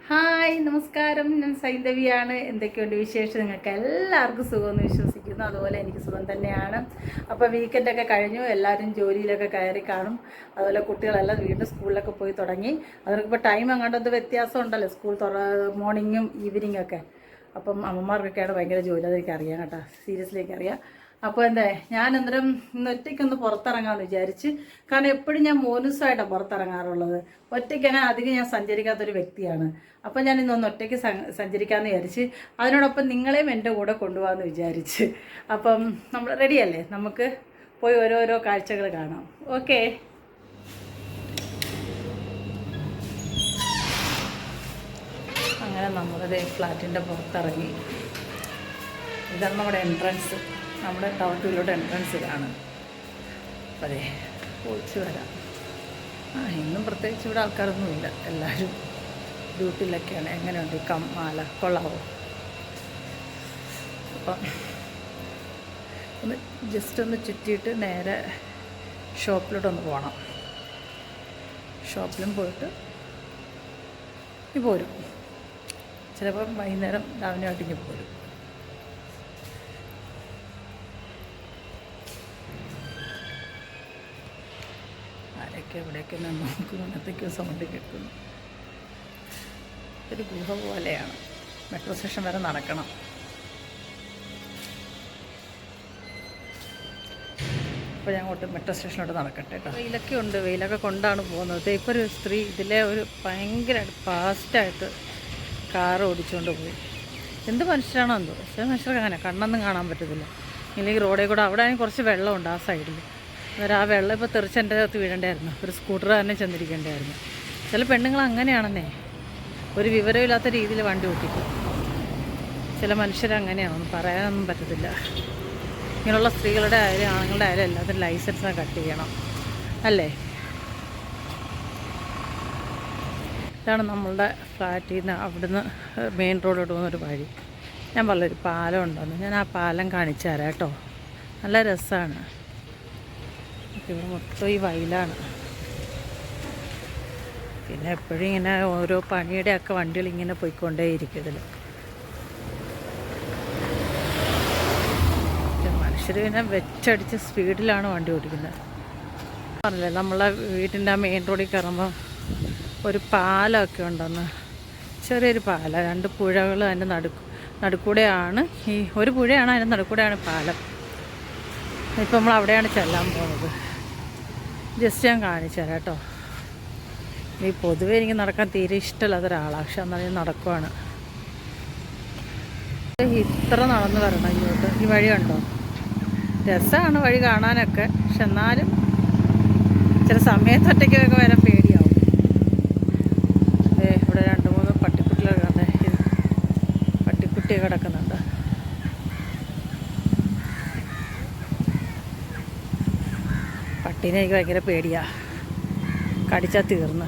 Hi നമസ്കാരം, ഞാൻ സൈന്ധവിയാണ്. എന്തൊക്കെയുണ്ട് വിശേഷം? നിങ്ങൾക്ക് എല്ലാവർക്കും സുഖമെന്ന് വിശ്വസിക്കുന്നു. അതുപോലെ എനിക്ക് സുഖം തന്നെയാണ്. അപ്പോൾ വീക്കെൻഡൊക്കെ കഴിഞ്ഞു, എല്ലാവരും ജോലിയിലൊക്കെ കയറി കാണും. അതുപോലെ കുട്ടികളെല്ലാം വീണ്ടും സ്കൂളിലൊക്കെ പോയി തുടങ്ങി. അവർക്കിപ്പോൾ ടൈം അങ്ങോട്ടൊന്ന് വ്യത്യാസം ഉണ്ടല്ലോ, സ്കൂൾ മോർണിംഗും ഈവനിങ്ങും ഒക്കെ. അപ്പം അമ്മമാർക്കൊക്കെയാണ് ഭയങ്കര ജോലി, അതെനിക്ക് അറിയാം കേട്ടോ, സീരിയസ്ലിക്ക് അറിയാം. അപ്പോൾ ഞാൻ അന്നേരം ഇന്ന് ഒറ്റയ്ക്കൊന്ന് പുറത്തിറങ്ങാമെന്ന് വിചാരിച്ച്. കാരണം എപ്പോഴും ഞാൻ മോനുസായിട്ടാണ് പുറത്തിറങ്ങാറുള്ളത്. ഒറ്റയ്ക്ക് അങ്ങനെ അധികം ഞാൻ സഞ്ചരിക്കാത്തൊരു വ്യക്തിയാണ്. അപ്പോൾ ഞാൻ ഇന്നൊന്ന് ഒറ്റയ്ക്ക് സഞ്ചരിക്കാമെന്ന് വിചാരിച്ച്. അതിനോടൊപ്പം നിങ്ങളെയും എൻ്റെ കൂടെ കൊണ്ടുപോകാമെന്ന് വിചാരിച്ച്. അപ്പം നമ്മൾ റെഡിയല്ലേ? നമുക്ക് പോയി ഓരോരോ കാഴ്ചകൾ കാണാം. ഓക്കെ. അങ്ങനെ നമ്മളുടെ ഫ്ലാറ്റിൻ്റെ പുറത്തിറങ്ങി. ഇതാണ് നമ്മുടെ എൻട്രൻസ്. നമ്മുടെ ടൗൺ ടൂയിലോട്ട് എൻട്രൻസ് ഇതാണ്. അതെ, പോയിച്ച് വരാം. ഇന്നും പ്രത്യേകിച്ച് ഇവിടെ ആൾക്കാരൊന്നുമില്ല, എല്ലാവരും ഡ്യൂട്ടിയിലൊക്കെയാണ്. എങ്ങനെയുണ്ട് മാല? കൊള്ളാവോ? അപ്പം ഒന്ന് ജസ്റ്റ് ഒന്ന് ചുറ്റിയിട്ട് നേരെ ഷോപ്പിലോട്ടൊന്ന് പോകണം. ഷോപ്പിലും പോയിട്ട് പോരും. ചിലപ്പം വൈകുന്നേരം രാവിലെ പോരും. ആരൊക്കെ എവിടെയൊക്കെ നോക്കും, അങ്ങനത്തേക്ക് സൗണ്ട് കേൾക്കുന്നു. ഒരു ഗുഹ പോലെയാണ്. മെട്രോ സ്റ്റേഷൻ വരെ നടക്കണം. അപ്പോൾ ഞാൻ അങ്ങോട്ട് മെട്രോ സ്റ്റേഷനോട്ട് നടക്കട്ടെ കേട്ടോ. വെയിലൊക്കെ ഉണ്ട്, വെയിലൊക്കെ കൊണ്ടാണ് പോകുന്നത്. ഇപ്പോൾ ഒരു സ്ത്രീ ഇതിലെ ഒരു ഭയങ്കര ഫാസ്റ്റായിട്ട് കാർ ഓടിച്ചുകൊണ്ട് പോയി. എന്ത് മനുഷ്യരാണോ എന്തോ, പക്ഷേ മനുഷ്യർക്ക് അങ്ങനെ കണ്ണൊന്നും കാണാൻ പറ്റത്തില്ല. ഇല്ലെങ്കിൽ റോഡിൽ കൂടെ അവിടെ ആണെങ്കിൽ കുറച്ച് വെള്ളമുണ്ട് ആ സൈഡിൽ. അന്നേരം ആ വെള്ളം ഇപ്പോൾ തെറിച്ച് എൻ്റെ അകത്ത് വീഴേണ്ടായിരുന്നു. ഒരു സ്കൂട്ടർ തന്നെ ചെന്നിരിക്കേണ്ടായിരുന്നു. ചില പെണ്ണുങ്ങൾ അങ്ങനെയാണെന്നേ, ഒരു വിവരമില്ലാത്ത രീതിയിൽ വണ്ടി ഓട്ടിക്കും. ചില മനുഷ്യരങ്ങനെയാണെന്ന് പറയാനൊന്നും പറ്റത്തില്ല. ഇങ്ങനെയുള്ള സ്ത്രീകളുടെ ആയാലും ആണുങ്ങളുടെ ആയാലും എല്ലാത്തിനും ലൈസൻസ് കട്ട് ചെയ്യണം അല്ലേ? ഇതാണ് നമ്മളുടെ ഫ്ലാറ്റിൽ നിന്ന് അവിടുന്ന് മെയിൻ റോഡിലോട്ട് പോകുന്നൊരു വഴി. ഞാൻ പറഞ്ഞൊരു പാലം ഉണ്ടെന്ന്, ഞാൻ ആ പാലം കാണിച്ചു തരാം കേട്ടോ. നല്ല രസമാണ്. ഇവിടെ മൊത്തം ഈ വയലാണ്. പിന്നെ എപ്പോഴും ഇങ്ങനെ ഓരോ പണിയുടെയൊക്കെ വണ്ടികൾ ഇങ്ങനെ പോയിക്കൊണ്ടേയിരിക്കും ഇതിൽ. മനുഷ്യർ പിന്നെ വെച്ചടിച്ച് സ്പീഡിലാണ് വണ്ടി ഓടിക്കുന്നത്. പറഞ്ഞില്ലേ, നമ്മളെ വീട്ടിൻ്റെ ആ മെയിൻ റോഡിൽ കയറുമ്പോൾ ഒരു പാലമൊക്കെ ഉണ്ടെന്ന്. ചെറിയൊരു പാലം, രണ്ട് പുഴകൾ അതിൻ്റെ നടുക്കൂടെയാണ്. ഈ ഒരു പുഴയാണ്, അതിൻ്റെ നടുക്കൂടെയാണ് പാലം. ഇപ്പം നമ്മൾ അവിടെയാണ് ചെല്ലാൻ പോകുന്നത്. ജസ്റ്റ് ഞാൻ കാണിച്ചു തരാം കേട്ടോ. ഈ പൊതുവെ എനിക്ക് നടക്കാൻ തീരെ ഇഷ്ടമില്ലാത്തൊരാളാണ്, പക്ഷെ എന്നാലും നടക്കുവാണ്. ഇത്ര നടന്ന് വരണം ഇങ്ങോട്ട്. ഈ വഴി കണ്ടോ? രസമാണ് വഴി കാണാനൊക്കെ, പക്ഷെ എന്നാലും ചില സമയത്തൊറ്റയ്ക്കൊക്കെ വരാൻ പേടിയാവും. ഇവിടെ 2-3 പട്ടിക്കുട്ടികളൊക്കെ പട്ടിക്കുട്ടിയൊക്കെ കിടക്കുന്നുണ്ട്. പട്ടീനെ എനിക്ക് ഭയങ്കര പേടിയാണ്, കടിച്ചാൽ തീർന്ന്.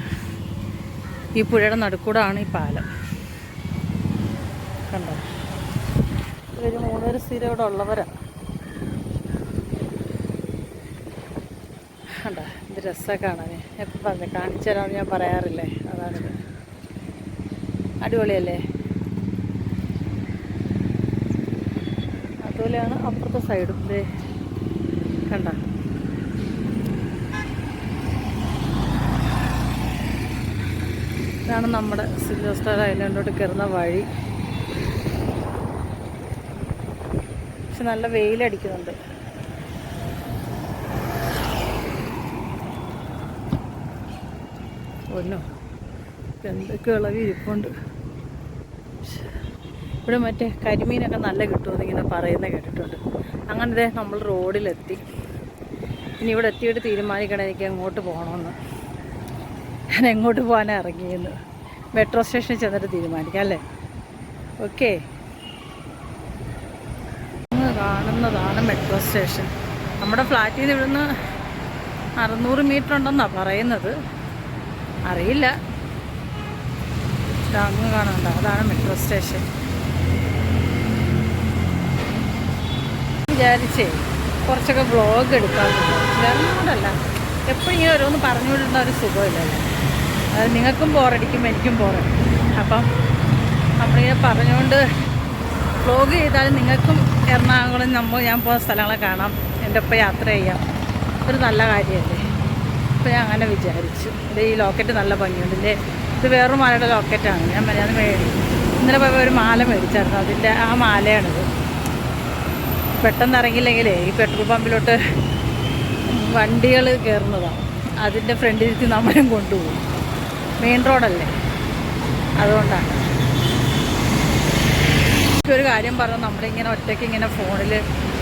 ഈ പുഴയുടെ നടുക്കൂടാണ് ഈ പാലം. കണ്ടോ? ഇവർ 3 പേര് സ്ഥിരം ഇവിടെ ഉള്ളവരാണ്. കണ്ടോ ഇത് രസമൊക്കെ കാണാൻ. എപ്പോൾ പറഞ്ഞു കാണിച്ചു തരാമെന്ന് ഞാൻ പറയാറില്ലേ, അതാണിത്. അടിപൊളിയല്ലേ? അതുപോലെയാണ് അപ്പുറത്തെ സൈഡും. കണ്ടോ? ഇതാണ് നമ്മുടെ സിൽവർ സ്റ്റാർ ഐലൻഡിലോട്ട് കയറുന്ന വഴി. പക്ഷെ നല്ല വെയിലടിക്കുന്നുണ്ട്. ഒന്നോ എന്തൊക്കെ ഇളവി ഇരിപ്പുണ്ട്. ഇവിടെ മറ്റേ കരിമീനൊക്കെ നല്ല കിട്ടുമെന്ന് ഇങ്ങനെ പറയുന്നത് കേട്ടിട്ടുണ്ട്. അങ്ങനത്തെ നമ്മൾ റോഡിലെത്തി. ഇനി ഇവിടെ എത്തിയിട്ട് തീരുമാനിക്കണം എനിക്ക് എങ്ങോട്ട് പോകണമെന്ന്. ഞാൻ എങ്ങോട്ട് പോകാനാണ് ഇറങ്ങിയെന്ന് മെട്രോ സ്റ്റേഷനിൽ ചെന്നിട്ട് തീരുമാനിക്കാം അല്ലേ? ഓക്കെ. കാണുന്നതാണ് മെട്രോ സ്റ്റേഷൻ. നമ്മുടെ ഫ്ലാറ്റിൽ നിന്ന് ഇവിടുന്ന് 600 മീറ്റർ ഉണ്ടെന്നാണ് പറയുന്നത്, അറിയില്ല. അങ്ങ് കാണുന്നുണ്ടോ? അതാണ് മെട്രോ സ്റ്റേഷൻ. വിചാരിച്ചേ കുറച്ചൊക്കെ വ്ളോഗ് എടുക്കാറുണ്ട്. വേറൊന്നുകൊണ്ടല്ല, എപ്പോഴും ഇങ്ങനെ ഓരോന്ന് പറഞ്ഞു വിടേണ്ട ഒരു സുഖമില്ലല്ലോ. അത് നിങ്ങൾക്കും ബോറടിക്കും, എനിക്കും ബോറടിക്കും. അപ്പം നമ്മളിങ്ങനെ പറഞ്ഞുകൊണ്ട് വ്ലോഗ് ചെയ്താൽ നിങ്ങൾക്കും എറണാകുളം ഞാൻ പോകുന്ന സ്ഥലങ്ങളെ കാണാം, എൻ്റെ ഒപ്പം യാത്ര ചെയ്യാം, ഒരു നല്ല കാര്യമല്ലേ. അപ്പോൾ ഞാൻ അങ്ങനെ വിചാരിച്ചു. ഇത് ഈ ലോക്കറ്റ് നല്ല ഭംഗിയുണ്ടല്ലേ. ഇത് വേറൊരു മാലയുടെ ലോക്കറ്റാണ്. ഞാൻ ഇന്നലെ പോയപ്പോൾ ഒരു മാല മേടിച്ചായിരുന്നു, അതിൻ്റെ ആ മാലയാണിത്. പെട്ടെന്ന് ഇറങ്ങിയില്ലെങ്കിലേ ഈ പെട്രോൾ പമ്പിലോട്ട് വണ്ടികൾ കയറുന്നതാണ്, അതിൻ്റെ ഫ്രണ്ടിലേക്ക് നമ്മളും കൊണ്ടുപോകും. മെയിൻ റോഡല്ലേ, അതുകൊണ്ടാണ്. ഒരു കാര്യം പറഞ്ഞു, നമ്മളിങ്ങനെ ഒറ്റയ്ക്ക് ഇങ്ങനെ ഫോണിൽ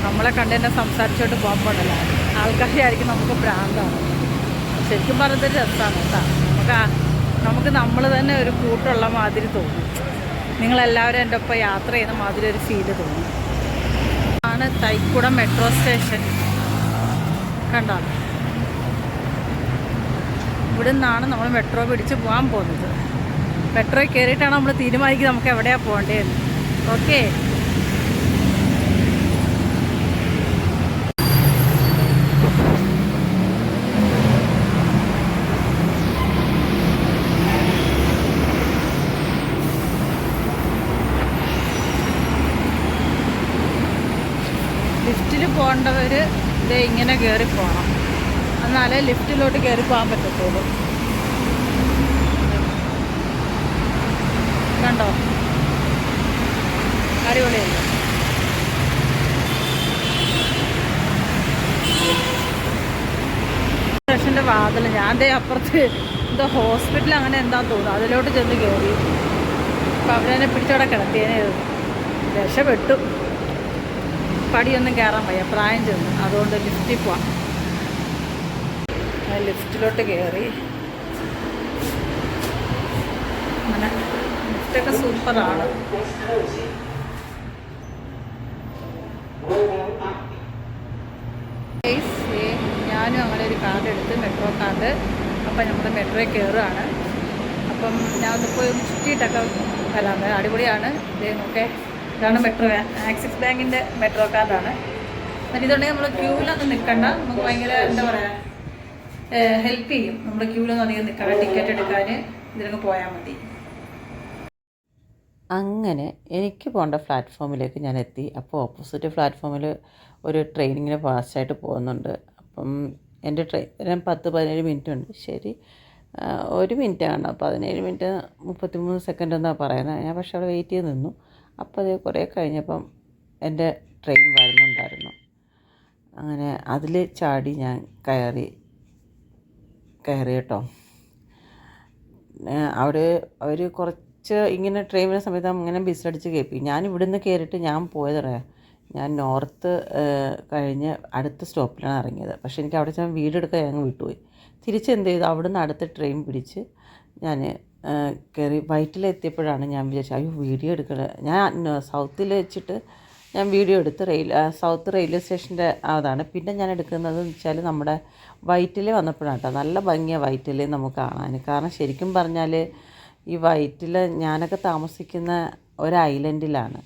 നമ്മളെ കണ്ടുതന്നെ സംസാരിച്ചോട്ട് പോകുമ്പോഴല്ലോ ആൾക്കാരായിരിക്കും നമുക്ക് ഭ്രാന്താണ്. ശരിക്കും പറഞ്ഞതൊരു രസമാണ് കേട്ടോ. നമുക്ക് നമ്മൾ തന്നെ ഒരു കൂട്ടുള്ള മാതിരി തോന്നും. നിങ്ങളെല്ലാവരും എൻ്റെ ഒപ്പം യാത്ര ചെയ്യുന്ന മാതിരി ഒരു ഫീല് തോന്നും. ആണ് തൈക്കുടം മെട്രോ സ്റ്റേഷൻ. കണ്ടോ, ഇവിടെ നിന്നാണ് നമ്മൾ മെട്രോ പിടിച്ച് പോകാൻ പോകുന്നത്. മെട്രോയിൽ കയറിയിട്ടാണ് നമ്മൾ തീരുമാനിക്കുന്നത് നമുക്ക് എവിടെയാണ് പോകേണ്ടതെന്ന്. ഓക്കെ, ലിഫ്റ്റിൽ പോകേണ്ടവർ ഇതേ ഇങ്ങനെ കയറി പോകണം, എന്നാലേ ലിഫ്റ്റിലോട്ട് കയറി പോകാൻ പറ്റത്തുള്ളൂ. കണ്ടോ, അടിപൊളിയല്ലേ. സ്റ്റേഷൻ്റെ വാതിൽ ഞാൻ ദേ അപ്പുറത്ത് എന്തോ ഹോസ്പിറ്റൽ അങ്ങനെ എന്താണെന്ന് തോന്നുന്നു, അതിലോട്ട് ചെന്ന് കയറി. അപ്പം അവരെന്നെ പിടിച്ചവിടെ കിടത്തിയതിനെ രക്ഷപ്പെട്ടു. പടിയൊന്നും കയറാൻ വയ്യ, പ്രായം ചെന്നു, അതുകൊണ്ട് ലിഫ്റ്റിൽ പോവാം. ലിഫ്റ്റിലോട്ട് കയറി. അങ്ങനെ ലിഫ്റ്റൊക്കെ സൂപ്പറാണ്. ഞാനും അങ്ങനെ ഒരു കാർഡ് എടുത്ത്, മെട്രോ കാർഡ്. അപ്പം നമ്മൾ മെട്രോയിൽ കയറുകയാണ്. അപ്പം ഞാൻ ഒന്ന് പോയി ഒന്ന് ചുറ്റിയിട്ടൊക്കെ വരാം. അടിപൊളിയാണ്. ഇതൊക്കെ ഇതാണ് മെട്രോ, ആക്സിസ് ബാങ്കിൻ്റെ മെട്രോ കാർഡാണ്. എന്നിട്ട് ഇതുണ്ടെങ്കിൽ നമ്മൾ ക്യൂവിലൊന്നും നിൽക്കണ്ട, നമുക്ക് ഭയങ്കര എന്താ പറയുക ഹെൽപ്പ് ചെയ്യും. നമ്മൾ ക്യൂവിലൊന്നും അധികം നിൽക്കണ്ട, ടിക്കറ്റ് എടുക്കാൻ ഇതിലൊക്കെ പോയാൽ മതി. അങ്ങനെ എനിക്ക് പോകേണ്ട പ്ലാറ്റ്ഫോമിലേക്ക് ഞാൻ എത്തി. അപ്പോൾ ഓപ്പോസിറ്റ് പ്ലാറ്റ്ഫോമിൽ ഒരു ട്രെയിനിങ്ങിന് ഫാസ്റ്റായിട്ട് പോകുന്നുണ്ട്. അപ്പം എൻ്റെ ട്രെയിൻ 10-17 മിനിറ്റ് ഉണ്ട്. ശരി, 1 മിനിറ്റ് ആണ്, 17 മിനിറ്റ് 33 സെക്കൻഡ് എന്നാണ് പറയുന്നത്. ഞാൻ പക്ഷേ അവിടെ വെയിറ്റ് ചെയ്ത് നിന്നു. അപ്പോൾ അത് കുറേ കഴിഞ്ഞപ്പം എൻ്റെ ട്രെയിൻ വരുന്നുണ്ടായിരുന്നു. അങ്ങനെ അതിൽ ചാടി ഞാൻ കയറി കേട്ടോ. അവിടെ അവർ കുറച്ച് ഇങ്ങനെ ട്രെയിൻ വരുന്ന സമയത്ത് ഇങ്ങനെ ബിസിലടിച്ച് കേൾപ്പി. ഞാൻ ഇവിടുന്ന് കയറിയിട്ട് ഞാൻ പോയതറിയാം, ഞാൻ നോർത്ത് കഴിഞ്ഞ് അടുത്ത സ്റ്റോപ്പിലാണ് ഇറങ്ങിയത്. പക്ഷേ എനിക്ക് അവിടെ ഞാൻ വീഡിയോ എടുക്കാൻ ഞങ്ങൾ വിട്ടുപോയി. തിരിച്ച് എന്ത് ചെയ്തു, അവിടുന്ന് അടുത്ത ട്രെയിൻ പിടിച്ച് ഞാൻ കയറി. വൈറ്റിലെത്തിയപ്പോഴാണ് ഞാൻ വിചാരിച്ചത് അയ്യോ വീഡിയോ എടുക്കണേ. ഞാൻ സൗത്തിൽ വെച്ചിട്ട് ഞാൻ വീഡിയോ എടുത്ത് സൗത്ത് റെയിൽവേ സ്റ്റേഷൻ്റെ അതാണ്. പിന്നെ ഞാൻ എടുക്കുന്നത് എന്ന് വെച്ചാൽ നമ്മുടെ വൈറ്റിൽ വന്നപ്പോഴാണ് കേട്ടോ. നല്ല ഭംഗിയാണ് വൈറ്റിൽ നമുക്ക് കാണാൻ. കാരണം ശരിക്കും പറഞ്ഞാൽ ഈ വൈറ്റിൽ ഞാനൊക്കെ താമസിക്കുന്ന ഒരു ഐലൻഡിലാണ്,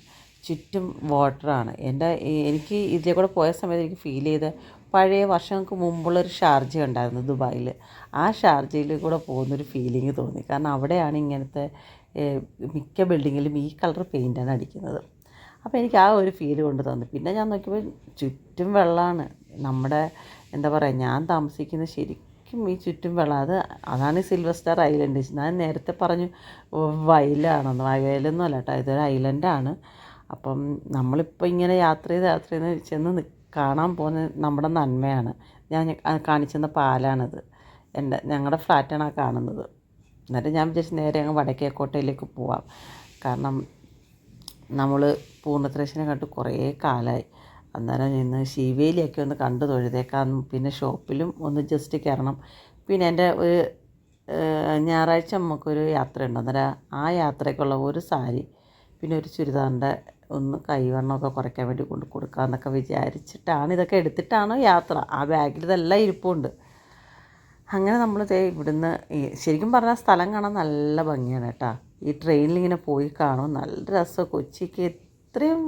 ചുറ്റും വാട്ടറാണ്. എനിക്ക് ഇതിലെ കൂടെ പോയ സമയത്ത് എനിക്ക് ഫീൽ ചെയ്ത പഴയ വർഷങ്ങൾക്ക് മുമ്പുള്ളൊരു ഷാർജ ഉണ്ടായിരുന്നു ദുബായിൽ. ആ ഷാർജയിൽ കൂടെ പോകുന്നൊരു ഫീലിംഗ് തോന്നി. കാരണം അവിടെയാണ് ഇങ്ങനത്തെ മിക്ക ബിൽഡിങ്ങിലും ഈ കളർ പെയിൻ്റാണ് അടിക്കുന്നത്. അപ്പോൾ എനിക്ക് ആ ഒരു ഫീല് കൊണ്ട് തന്നു. പിന്നെ ഞാൻ നോക്കിയപ്പോൾ ചുറ്റും വെള്ളമാണ്. നമ്മുടെ എന്താ പറയുക, ഞാൻ താമസിക്കുന്ന ശരിക്കും ഈ ചുറ്റും വെള്ളം. അതാണ് സിൽവർ സ്റ്റാർ ഐലൻഡ്. ഞാൻ നേരത്തെ പറഞ്ഞു വയലാണെന്ന്. വയലൊന്നും അല്ല കേട്ടോ, ഇതൊരു ഐലൻഡാണ്. അപ്പം നമ്മളിപ്പോൾ ഇങ്ങനെ യാത്ര ചെയ്ത് ചെന്ന് കാണാൻ പോകുന്ന നമ്മുടെ നന്മയാണ്. ഞാൻ കാണിച്ചെന്ന പാലാണിത്. ഞങ്ങളുടെ ഫ്ലാറ്റാണ് ആ കാണുന്നത്. എന്നിട്ട് ഞാൻ വിചാരിച്ചു നേരെ അങ്ങ് വടക്കേക്കോട്ടയിലേക്ക് പോവാം. കാരണം നമ്മൾ പൂർണ്ണത്രേശനെ കണ്ട് കുറേ കാലമായി. അന്നേരം ഇന്ന് ശിവേലിയൊക്കെ ഒന്ന് കണ്ടു തൊഴുതേക്കാം. പിന്നെ ഷോപ്പിലും ഒന്ന് ജസ്റ്റ് കയറണം. പിന്നെ എൻ്റെ ഒരു ഞായറാഴ്ച നമുക്കൊരു യാത്രയുണ്ട്. അന്നേരം ആ യാത്രയ്ക്കുള്ള ഒരു സാരി പിന്നെ ഒരു ചുരിദാറിൻ്റെ ഒന്ന് കൈവണ്ണമൊക്കെ കുറയ്ക്കാൻ വേണ്ടി കൊണ്ട് കൊടുക്കാമെന്നൊക്കെ വിചാരിച്ചിട്ടാണ് ഇതൊക്കെ എടുത്തിട്ടാണ് യാത്ര. ആ ബാഗിൽ ഇതെല്ലാം ഇരിപ്പുണ്ട്. അങ്ങനെ നമ്മൾ ഇവിടുന്ന് ശരിക്കും പറഞ്ഞാൽ സ്ഥലം കാണാൻ നല്ല ഭംഗിയാണ് കേട്ടോ. ഈ ട്രെയിനിലിങ്ങനെ പോയി കാണും, നല്ല രസം. കൊച്ചിക്ക് ഇത്രയും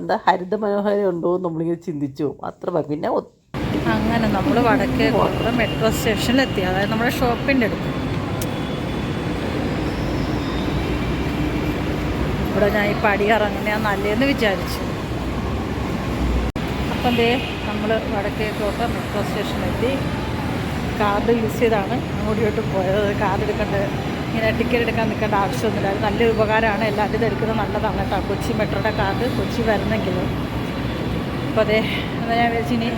എന്താ ഹരിത മനോഹരം ഉണ്ടോ എന്ന് നമ്മളിങ്ങനെ ചിന്തിച്ചു പോകും. അത്ര പിന്നെ അങ്ങനെ നമ്മൾ വടക്കേക്കോട്ട മെട്രോ സ്റ്റേഷനിലെത്തി. അതായത് നമ്മുടെ ഷോപ്പിൻ്റെ അടുത്ത്. ഇവിടെ ഞാൻ ഈ പടി ഇറങ്ങുന്നതാണ് നല്ലതെന്ന് വിചാരിച്ചു. അപ്പം നമ്മൾ വടക്കേക്കോട്ട മെട്രോ സ്റ്റേഷനിലെത്തി. കാർഡ് യൂസ് ചെയ്താണ് അങ്ങോട്ട് പോയത്. കാർഡ് എടുക്കേണ്ട, ഇങ്ങനെ ടിക്കറ്റ് എടുക്കാൻ നിൽക്കേണ്ട ആവശ്യമൊന്നുമില്ല. അത് നല്ലൊരു ഉപകാരമാണ്. എല്ലാവരും ഇത് എടുക്കുന്നത് നല്ലതാണ് കേട്ടോ. കൊച്ചി മെട്രോയുടെ കാർഡ് കൊച്ചി വരുന്നെങ്കിലും. അപ്പോൾ എന്നാൽ ഞാൻ വിചാരിച്ചു ഇനി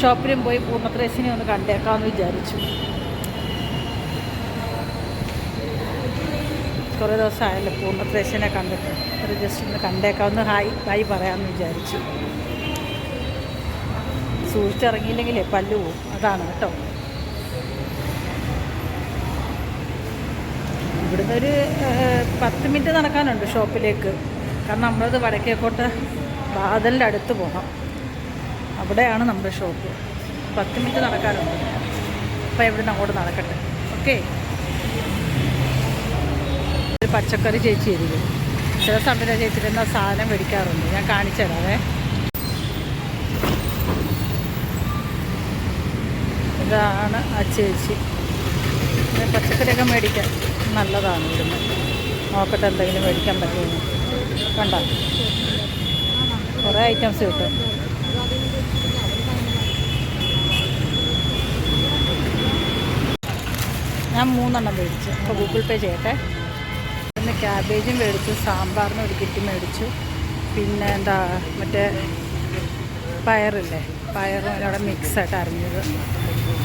ഷോപ്പിലും പോയി പൂർണ്ണത്രേശിനെ ഒന്ന് കണ്ടേക്കാമെന്ന് വിചാരിച്ചു. കുറേ ദിവസമായല്ലോ പൂർണ്ണത്രേശിനെ കണ്ടിട്ട്. ഒരു ജസ്റ്റ് ഒന്ന് കണ്ടേക്കാമെന്ന് ബൈ പറയാമെന്ന് വിചാരിച്ചു. സൂക്ഷിച്ചിറങ്ങിയില്ലെങ്കിലേ പല്ലു പോവും, അതാണ് കേട്ടോ. ഇവിടുന്ന് ഒരു 10 മിനിറ്റ് നടക്കാനുണ്ട് ഷോപ്പിലേക്ക്. കാരണം നമ്മളത് വടക്കേക്കോട്ട് ബാദലിൻ്റെ അടുത്ത് പോകണം. അവിടെയാണ് നമ്മുടെ ഷോപ്പ്. 10 മിനിറ്റ് നടക്കാനുണ്ട്. അപ്പോൾ ഇവിടുന്ന് അങ്ങോട്ട് നടക്കട്ടെ. ഓക്കെ. ഒരു പച്ചക്കറി ചേച്ചി ആയിരിക്കും. ചില സമയത്ത് ചേച്ചിട്ട് എന്നാൽ സാധനം മേടിക്കാറുണ്ട്. ഞാൻ കാണിച്ചു തരാവേ. ഇതാണ് ആ ചേച്ചി. പച്ചക്കറിയൊക്കെ മേടിക്കാൻ നല്ലതാണ് ഇവിടുന്ന്. നോക്കട്ടെ എന്തെങ്കിലും മേടിക്കാൻ പറ്റുമെന്ന്. കണ്ടോ, കുറേ ഐറ്റംസ് കിട്ടും. ഞാൻ 3 എണ്ണം മേടിച്ചു. അപ്പോൾ ഗൂഗിൾ പേ ചെയ്യട്ടെ. പിന്നെ ക്യാബേജും മേടിച്ചു, സാമ്പാറിന് ഒരു കിറ്റ് മേടിച്ചു. പിന്നെ മറ്റേ പയറില്ലേ, പയറും അതിനോടെ മിക്സായിട്ട് അരിഞ്ഞത്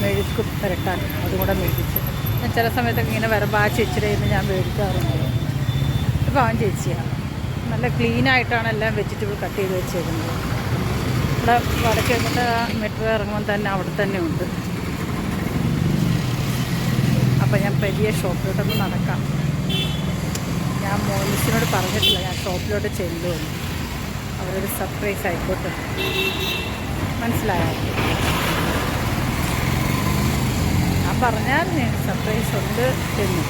മെഴുക്ക് പുരട്ടാൻ അതും കൂടെ മേടിച്ചു. ഞാൻ ചില സമയത്തൊക്കെ ഇങ്ങനെ വരുമ്പോൾ ആ ചേച്ചിയുടെ നിന്ന് ഞാൻ മേടിക്കാറുണ്ട്. ഇപ്പോൾ അവൻ ചേച്ചിയാണ്. നല്ല ക്ലീനായിട്ടാണ് എല്ലാം വെജിറ്റബിൾ കട്ട് ചെയ്ത് വെച്ചേക്കുന്നത്. ഇവിടെ വടക്കേക്കോട്ട മെട്രോ ഇറങ്ങുമ്പോൾ തന്നെ അവിടെ തന്നെ ഉണ്ട്. അപ്പോൾ ഞാൻ വലിയ ഷോപ്പിലോട്ടൊന്ന് നടക്കാം. ഞാൻ മോനിസിനോട് പറഞ്ഞിട്ടില്ല ഞാൻ ഷോപ്പിലോട്ട് ചെല്ലുമെന്ന്. അവരൊരു സർപ്രൈസ് ആയിക്കോട്ടെ. മനസ്സിലായോ? ഞാൻ പറഞ്ഞായിരുന്നു സർപ്രൈസ് ഉണ്ട് എന്ന്.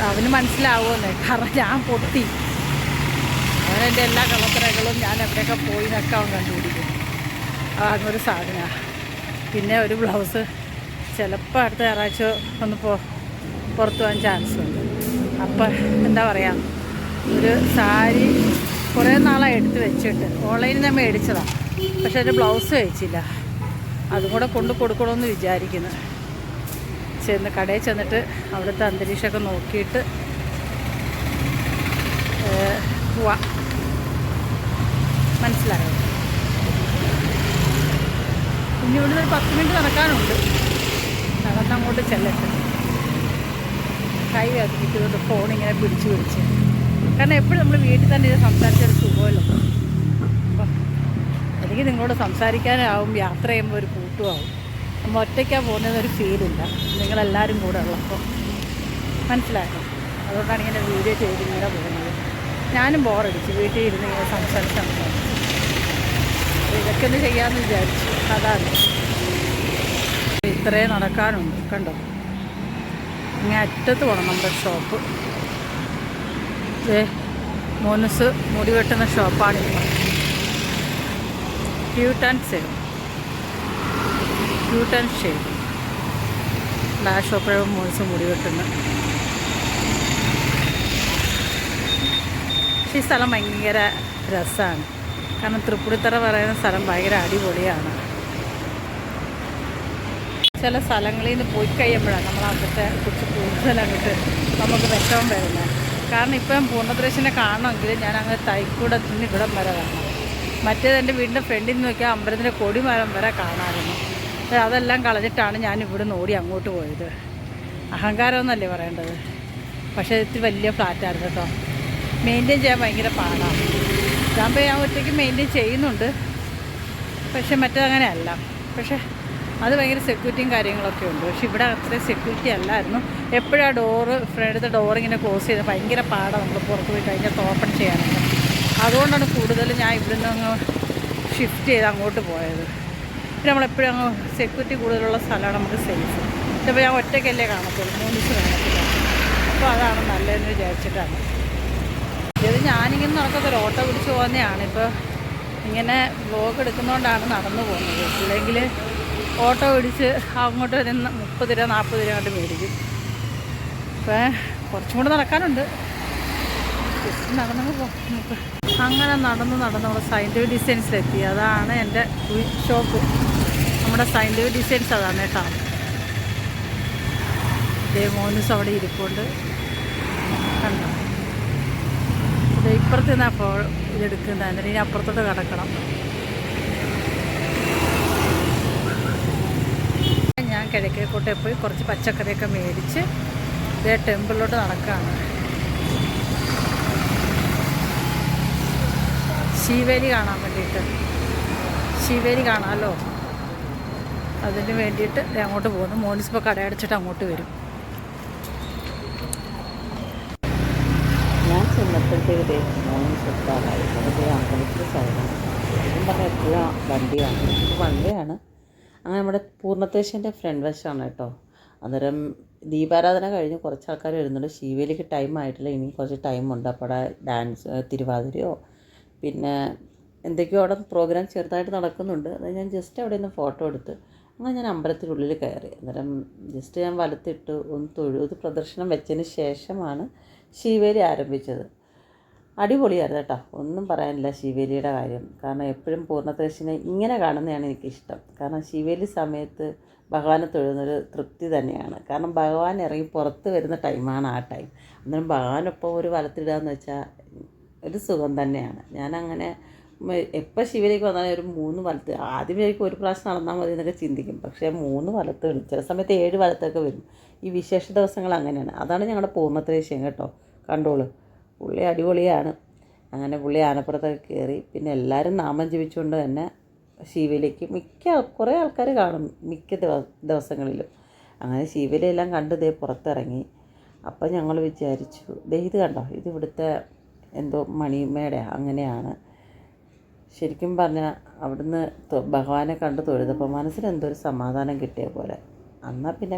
അവന് മനസ്സിലാവുമെന്ന്. കാരണം ഞാൻ പൊട്ടി. അവനെൻ്റെ എല്ലാ കളത്തരകളും ഞാൻ എവിടെയൊക്കെ പോയി എന്നൊക്കെ അവൻ കണ്ടുപിടിക്കും. അങ്ങനൊരു സാധനമാണ്. പിന്നെ ഒരു ബ്ലൗസ് ചിലപ്പോൾ അടുത്ത ഞായറാഴ്ച ഒന്ന് പുറത്തു പോകാൻ ചാൻസ് ഉണ്ട്. അപ്പം എന്താ പറയുക, ഒരു സാരി കുറേ നാളായി എടുത്ത് വെച്ചിട്ട് ഓൺലൈനിൽ ഞാൻ മേടിച്ചതാണ്. പക്ഷേ അതിൻ്റെ ബ്ലൗസ് വെച്ചില്ല. അതും കൂടെ കൊണ്ട് കൊടുക്കണമെന്ന് വിചാരിക്കുന്നു. കടയിൽ ചെന്നിട്ട് അവിടുത്തെ അന്തരീക്ഷമൊക്കെ നോക്കിയിട്ട് പോവാം. മനസ്സിലായോ? ഇനി ഇവിടുന്ന് ഒരു 10 മിനിറ്റ് നടക്കാനുണ്ട്. നടന്നങ്ങോട്ട് ചെല്ലട്ടെ. കൈ അതിരിക്കുന്നുണ്ട് ഫോണിങ്ങനെ പിടിച്ച് കാരണം എപ്പോഴും നമ്മൾ വീട്ടിൽ തന്നെ ഇത് സംസാരിച്ചൊരു സുഖമല്ലോ. അപ്പം എനിക്ക് നിങ്ങളോട് സംസാരിക്കാനാവും, യാത്ര ചെയ്യുമ്പോൾ ഒരു കൂട്ടുമാവും. നമ്മൾ ഒറ്റയ്ക്കാണ് പോകുന്നതൊരു ഫീലില്ല, നിങ്ങളെല്ലാവരും കൂടെ ഉള്ളപ്പോൾ. മനസ്സിലായോ? അതുകൊണ്ടാണ് ഇങ്ങനെ വീഡിയോ ചെയ്ത് ഇങ്ങനെ പോകുന്നത്. ഞാനും ബോറടിച്ചു വീട്ടിൽ ഇരുന്ന് ഇങ്ങനെ സംസാരിച്ചാൽ. ഇതൊക്കെ ഒന്ന് ചെയ്യാമെന്ന് വിചാരിച്ചു. അതാണ്. ഇത്രയും നടക്കാനുണ്ട്. കണ്ടോ, ഇങ്ങനെ അറ്റത്ത് പോകണം നമ്മുടെ ഷോപ്പ്. മോനസ് മുടി വെട്ടുന്ന ഷോപ്പാണിത്. Cute and shave. ആ ഷോപ്പിലാണ് മോനസ് മുടി വെട്ടുന്നത്. പക്ഷേ ഈ സ്ഥലം ഭയങ്കര രസമാണ്. കാരണം തൃപ്പൂണിത്തറ പറയുന്ന സ്ഥലം ഭയങ്കര അടിപൊളിയാണ്. ചില സ്ഥലങ്ങളിൽ നിന്ന് പോയി കഴിയുമ്പോഴാണ് നമ്മൾ അവിടുത്തെ കുറിച്ച് കൂടുതൽ അങ്ങോട്ട് നമുക്ക് വിഷമം വരുന്നത്. കാരണം ഇപ്പം പൂർണ്ണത്രേശിനെ കാണണമെങ്കിൽ ഞാൻ അങ്ങ് തൈക്കൂടത്തിൽ നിന്ന് ഇവിടം വരെ കാണണം. മറ്റേത് എൻ്റെ വീടിൻ്റെ ഫ്രണ്ടിൽ നിന്ന് നോക്കിയാൽ അമ്പലത്തിൻ്റെ കൊടിമരം വരെ കാണാമായിരുന്നു. അതെല്ലാം കളഞ്ഞിട്ടാണ് ഞാൻ ഇവിടുന്ന് ഓടി അങ്ങോട്ട് പോയത്. അഹങ്കാരമെന്നല്ലേ പറയേണ്ടത്. പക്ഷേ ഇത് വലിയ ഫ്ലാറ്റായിരുന്നു കേട്ടോ. മെയിൻറ്റെയിൻ ചെയ്യാൻ ഭയങ്കര പാടാണ്. ഇതാകുമ്പോൾ ഞാൻ ഒറ്റയ്ക്ക് മെയിൻറ്റെയിൻ ചെയ്യുന്നുണ്ട്. പക്ഷേ മറ്റേതങ്ങനെയല്ല. പക്ഷേ അത് ഭയങ്കര സെക്യൂരിറ്റിയും കാര്യങ്ങളൊക്കെ ഉണ്ട്. പക്ഷേ ഇവിടെ അത്രയും സെക്യൂരിറ്റി അല്ലായിരുന്നു. എപ്പോഴാ ഫ്രണ്ടിലത്തെ ഡോറിങ്ങനെ ക്ലോസ് ചെയ്ത് ഭയങ്കര പാടാണ് നമ്മൾ പുറത്ത് പോയി കഴിഞ്ഞാൽ ഓപ്പൺ ചെയ്യാനൊക്കെ. അതുകൊണ്ടാണ് കൂടുതലും ഞാൻ ഇവിടുന്ന് അങ്ങ് ഷിഫ്റ്റ് ചെയ്ത് അങ്ങോട്ട് പോയത്. പിന്നെ നമ്മളെപ്പോഴും അങ്ങ് സെക്യൂരിറ്റി കൂടുതലുള്ള സ്ഥലമാണ് നമുക്ക് സേഫ്. ഇതിപ്പോൾ ഞാൻ ഒറ്റയ്ക്കല്ലേ കാണത്തുള്ളൂ, 3 ദിവസം കാണത്തില്ല. അപ്പോൾ അതാണ് നല്ലതെന്ന് വിചാരിച്ചിട്ടാണ് ഇത്. ഞാനിങ്ങനെ നടക്കത്തൊരു ഓട്ടോ പിടിച്ച് പോകുന്നതാണ്. ഇപ്പോൾ ഇങ്ങനെ വ്ലോഗ് എടുക്കുന്നതുകൊണ്ടാണ് നടന്നു പോകുന്നത്. ഇല്ലെങ്കിൽ ഓട്ടോ പിടിച്ച് അങ്ങോട്ട് 30 രൂപ 40 രൂപ അങ്ങോട്ട് മേടിക്കും. ഇപ്പോൾ കുറച്ചും കൂടെ നടക്കാനുണ്ട്. ജസ്റ്റ് നടന്നു പോകും നമുക്ക്. അങ്ങനെ നടന്ന് നമ്മൾ സയൻറ്റിഫിക് ഡിസൈൻസിലെത്തി. അതാണ് എൻ്റെ ഷോപ്പ്. നമ്മുടെ സയൻറ്റിഫിക് ഡിസൈൻസ് അതാണ് കേട്ടോ. ഇതേ മോനൂസ് അവിടെ ഇരിപ്പുണ്ട് കണ്ടോ. ഇത് ഇപ്പുറത്ത് നിന്നാ അപ്പോൾ ഇതെടുക്കുന്നത്. എന്നിട്ട് ഇനി അപ്പുറത്തോട്ട് കിടക്കണം. ഞാൻ കിഴക്കേക്കോട്ടെ പോയി കുറച്ച് പച്ചക്കറിയൊക്കെ മേടിച്ച് ഇതേ ടെമ്പിളിലോട്ട് നടക്കുകയാണ്. ശിവേലി കാണാൻ വേണ്ടിയിട്ട്. ശിവേലി കാണാമല്ലോ, അതിന് വേണ്ടിയിട്ട് അങ്ങോട്ട് പോകുന്നു. മോനിസ് ഇപ്പോൾ കടയടച്ചിട്ട് അങ്ങോട്ട് വരും. ഞാൻ ചെന്നപ്പോഴത്തേക്ക് മോനിസ് എത്താറായിരുന്നു. അതേ അമ്പലത്തിൽ സൈഡാണ്. ഞാൻ പറഞ്ഞ എപ്പോഴും വണ്ടിയാണ്, ഇത് വണ്ടിയാണ്. അങ്ങനെ നമ്മുടെ പൂർണ്ണത്തേശൻ്റെ ഫ്രണ്ട് വശമാണ് കേട്ടോ. അന്നേരം ദീപാരാധന കഴിഞ്ഞ് കുറച്ച് ആൾക്കാർ വരുന്നുണ്ട്. ശിവേലിക്ക് ടൈം ആയിട്ടില്ല, ഇനി കുറച്ച് ടൈമുണ്ട്. അപ്പോൾ അവിടെ ഡാൻസ്, തിരുവാതിരയോ പിന്നെ എന്തൊക്കെയോ അവിടെ പ്രോഗ്രാം ചെറുതായിട്ട് നടക്കുന്നുണ്ട്. അത് ഞാൻ ജസ്റ്റ് അവിടെ നിന്ന് ഫോട്ടോ എടുത്ത് അങ്ങനെ ഞാൻ അമ്പലത്തിനുള്ളിൽ കയറി. അന്നേരം ജസ്റ്റ് ഞാൻ വലത്തിട്ട് ഒന്ന് തൊഴുത് പ്രദർശനം വെച്ചതിന് ശേഷമാണ് ശിവേലി ആരംഭിച്ചത്. അടിപൊളിയായിരുന്നു കേട്ടോ, ഒന്നും പറയാനില്ല ശിവേലിയുടെ കാര്യം. കാരണം എപ്പോഴും പൂർണ്ണത്തേശിനെ ഇങ്ങനെ കാണുന്നതാണ് എനിക്കിഷ്ടം. കാരണം ശിവേലി സമയത്ത് ഭഗവാനെ തൊഴുന്നൊരു തൃപ്തി തന്നെയാണ്. കാരണം ഭഗവാൻ ഇറങ്ങി പുറത്ത് വരുന്ന ടൈമാണ് ആ ടൈം. അന്നേരം ഭഗവാനൊപ്പം ഒരു വലത്തിടുകയെന്ന് വെച്ചാൽ ഒരു സുഖം തന്നെയാണ്. ഞാനങ്ങനെ എപ്പോൾ ശിവയിലേക്ക് വന്നാലും ഒരു 3 വലത്ത്, ആദ്യമേക്ക് ഒരു പ്രാവശ്യം നടന്നാൽ മതി എന്നൊക്കെ ചിന്തിക്കും. പക്ഷേ 3 വലത്ത് ഇടും, ചില സമയത്ത് 7 വലത്തൊക്കെ വരും. ഈ വിശേഷ ദിവസങ്ങൾ അങ്ങനെയാണ്. അതാണ് ഞങ്ങളുടെ പൂർണ്ണത്രേശ്യം കേട്ടോ. കണ്ടോളൂ, പുള്ളി അടിപൊളിയാണ്. അങ്ങനെ പുള്ളി ആനപ്പുറത്തൊക്കെ കയറി. പിന്നെ എല്ലാവരും നാമം ജപിച്ചുകൊണ്ട് തന്നെ ശിവയിലേക്ക് കുറേ ആൾക്കാർ കാണും മിക്ക ദിവസങ്ങളിലും. അങ്ങനെ ശിവയിലെല്ലാം കണ്ട് ദേ പുറത്തിറങ്ങി. അപ്പം ഞങ്ങൾ വിചാരിച്ചു, ദേ ഇത് കണ്ടോ, ഇത് ഇവിടുത്തെ എന്തോ മണിമേട അങ്ങനെയാണ്. ശരിക്കും പറഞ്ഞാൽ അവിടുന്ന് ഭഗവാനെ കണ്ട് തൊഴുതപ്പോൾ മനസ്സിലെന്തോ ഒരു സമാധാനം കിട്ടിയ പോലെ. എന്നാൽ പിന്നെ